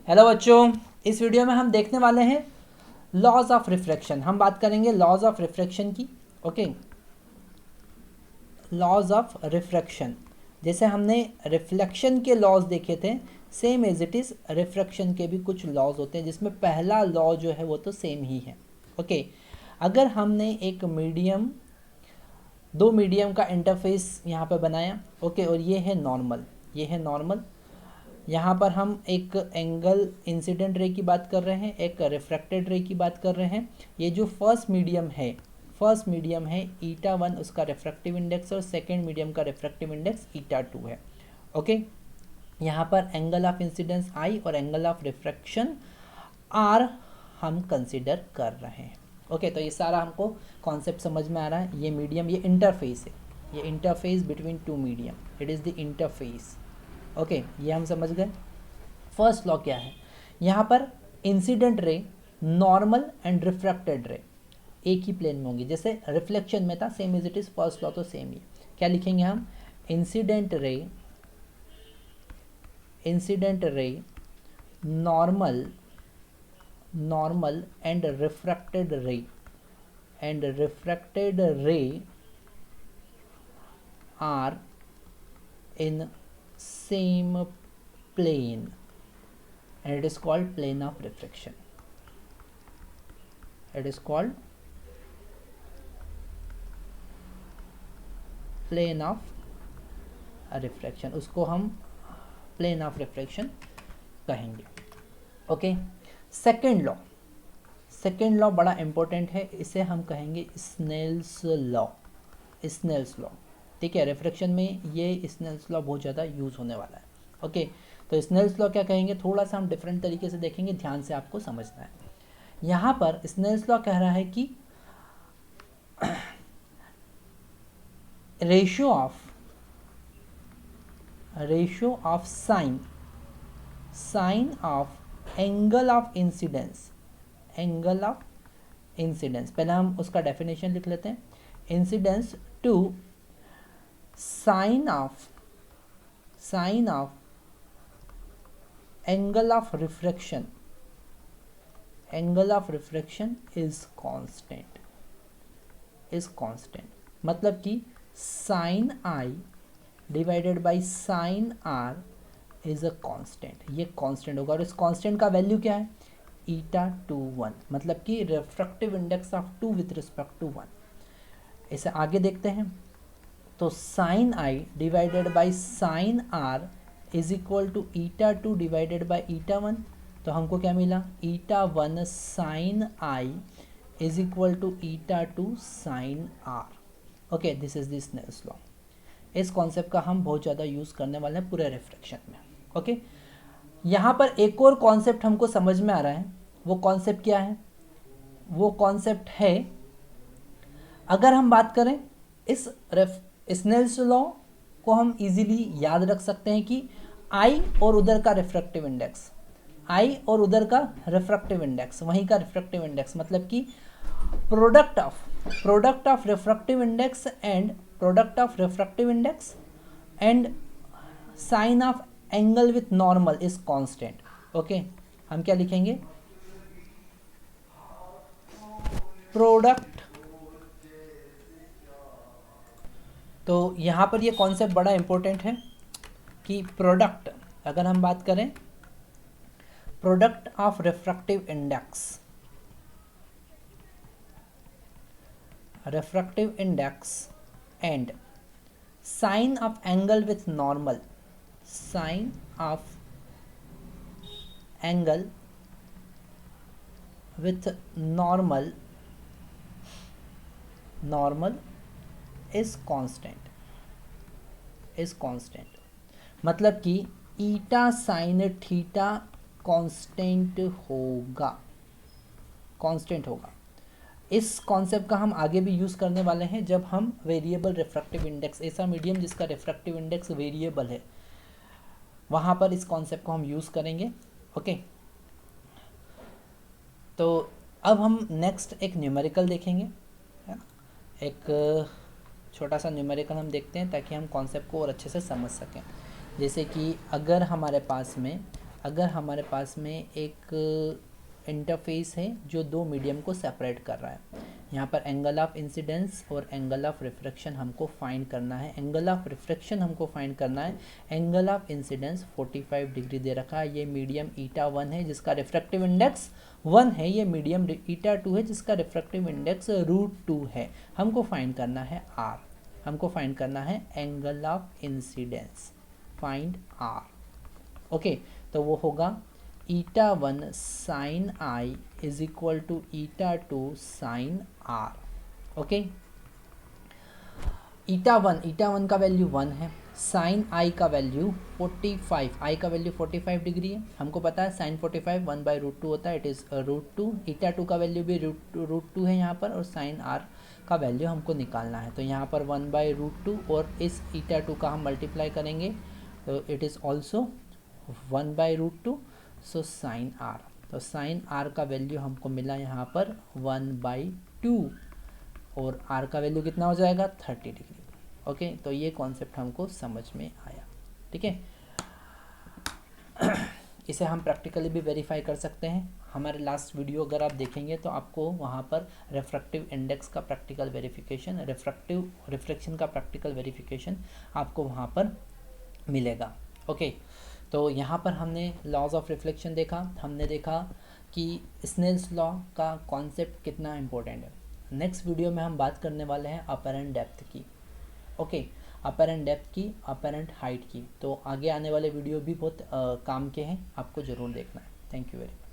Hello बच्चों, इस video में हम देखने वाले हैं लॉज ऑफ रिफ्रैक्शन। हम बात करेंगे लॉज ऑफ रिफ्रैक्शन की। ओके, लॉज ऑफ रिफ्रैक्शन जैसे हमने रिफ्लेक्शन के लॉज देखे थे, same as it is refraction के भी कुछ लॉज होते हैं, जिसमें पहला लॉ जो है वो तो सेम ही है। ओके, अगर हमने एक मीडियम, दो मीडियम का इंटरफेस यहाँ पे बनाया, ओके, और ये है नॉर्मल, ये है नॉर्मल। यहाँ पर हम एक एंगल इंसिडेंट रे की बात कर रहे हैं, एक रिफ्रैक्टेड रे की बात कर रहे हैं। ये जो फर्स्ट मीडियम है ईटा 1, उसका रिफ्रैक्टिव इंडेक्स, और सेकेंड मीडियम का रिफ्रैक्टिव इंडेक्स ईटा 2 है। ओके, यहाँ पर एंगल ऑफ इंसिडेंस आई और एंगल ऑफ रिफ्रैक्शन आर हम कंसिडर कर रहे हैं। ओके, तो ये सारा हमको कॉन्सेप्ट समझ में आ रहा है। ये मीडियम, ये इंटरफेस है, ये interface between two medium, it is the interface. Okay, ये हम समझ गए। फर्स्ट लॉ क्या है, यहाँ पर incident ray, normal and refracted रे एक ही प्लेन में होंगी, जैसे रिफ्लेक्शन में था, same is it is first law तो सेम ही। क्या लिखेंगे हम, incident ray normal and refracted ray are in same plane and it is called plane of refraction. It is called plane of refraction, उसको हम plane of refraction कहेंगे। Okay, second law बड़ा important है, इसे हम कहेंगे स्नेल्स लॉ। ठीक है, रिफ्रैक्शन में ये स्नेल्स लॉ बहुत ज़्यादा यूज़ होने वाला है। ओके, तो स्नेल्स लॉ क्या कहेंगे, थोड़ा सा हम डिफरेंट तरीके से देखेंगे, ध्यान से आपको समझना है। यहाँ पर स्नेल्स लॉ कह रहा है कि ratio of sine of angle of incidence, पहले हम उसका डेफिनेशन लिख लेते हैं। Incidence to sine of angle of refraction is constant. मतलब कि sine I divided by sine R is a constant, ये कांस्टेंट होगा। और इस कांस्टेंट का वैल्यू क्या है, ईटा 2 1, मतलब कि refractive index of 2 with respect to 1। इसे आगे देखते हैं, तो sine I divided by sine R is equal to eta 2 divided by eta 1। तो हमको क्या मिला, eta 1 sine I is equal to eta 2 sine R. Okay, this is the Snell's law. इस कॉन्सेप्ट का हम बहुत ज़्यादा यूज़ करने वाले हैं पूरे रिफ्रैक्शन में। ओके, यहाँ पर एक और कॉन्सेप्ट हमको समझ में आ रहा है। वो कॉन्सेप्ट क्या है, वो कॉन्सेप्ट है, अगर हम बात करें इस स्नेल्स लॉ को हम इजीली याद रख सकते हैं कि आई और उधर का रिफ्रैक्टिव इंडेक्स, वहीं का रिफ्रैक्टिव इंडेक्स, मतलब कि product of refractive index and sine of angle with normal is constant. Okay, हम क्या लिखेंगे, प्रोडक्ट। तो यहाँ पर ये कॉन्सेप्ट बड़ा इंपॉर्टेंट है कि प्रोडक्ट, अगर हम बात करें product of refractive index and sine of angle with normal, normal is constant. मतलब कि ईटा साइन थीटा कांस्टेंट होगा। इस कॉन्सेप्ट का हम आगे भी यूज़ करने वाले हैं जब हम वेरिएबल रिफ्रैक्टिव इंडेक्स, ऐसा मीडियम जिसका रिफ्रैक्टिव इंडेक्स वेरिएबल है, वहाँ पर इस कॉन्सेप्ट को हम यूज़ करेंगे। ओके, तो अब हम नेक्स्ट एक न्यूमेरिकल देखेंगे, एक छोटा सा न्यूमेरिकल हम देखते हैं ताकि हम कॉन्सेप्ट को और अच्छे से समझ सकें। जैसे कि अगर हमारे पास में अगर हमारे पास में एक इंटरफेस है जो दो मीडियम को सेपरेट कर रहा है। यहाँ पर एंगल ऑफ इंसिडेंस और एंगल ऑफ रिफ्रैक्शन हमको फाइंड करना है। एंगल ऑफ रिफ्रैक्शन हमको फाइंड करना है। एंगल ऑफ इंसिडेंस 45 डिग्री दे रखा है। ये मीडियम ईटा 1 है जिसका रिफ्रैक्टिव इंडेक्स 1 है। ये मीडियम ईटा 2 है जिसका रिफ्रैक्टिव इंडेक्स √2 है। हमको फाइंड करना है R। हमको फाइंड करना है angle of incidence, find R। Okay, तो वो होगा eta 1 sine I is equal to eta 2 sine R. Okay, eta one का वैल्यू 1 है, साइन आई का वैल्यू 45, आई का वैल्यू 45 डिग्री है। हमको पता है साइन 45 1/√2 होता है, इट इज़ √2। ईटा 2 का वैल्यू भी √2 है यहाँ पर, और साइन आर का वैल्यू हमको निकालना है। तो यहाँ पर 1/√2 और इस ईटा 2 का हम मल्टीप्लाई करेंगे तो it is also 1/√2। So sine R, तो साइन आर का वैल्यू हमको मिला यहाँ पर 1/2 और आर का वैल्यू कितना हो जाएगा 30 डिग्री। ओके, तो ये कॉन्सेप्ट हमको समझ में आया। ठीक है, इसे हम प्रैक्टिकली भी वेरीफाई कर सकते हैं। हमारे लास्ट वीडियो अगर आप देखेंगे तो आपको वहाँ पर रिफ्रैक्टिव इंडेक्स का प्रैक्टिकल वेरिफिकेशन, रिफ्लेक्शन का प्रैक्टिकल वेरिफिकेशन आपको वहाँ पर मिलेगा। ओके, तो यहाँ पर हमने लॉज ऑफ रिफ्लेक्शन देखा। हमने देखा कि स्नेल्स लॉ का कॉन्सेप्ट कितना इम्पोर्टेंट है। नेक्स्ट वीडियो में हम बात करने वाले हैं अपरेंट डेप्थ की। ओके, अपरेंट डेप्थ की, अपरेंट हाइट की। तो आगे आने वाले वीडियो भी बहुत काम के हैं, आपको ज़रूर देखना है। Thank you very much.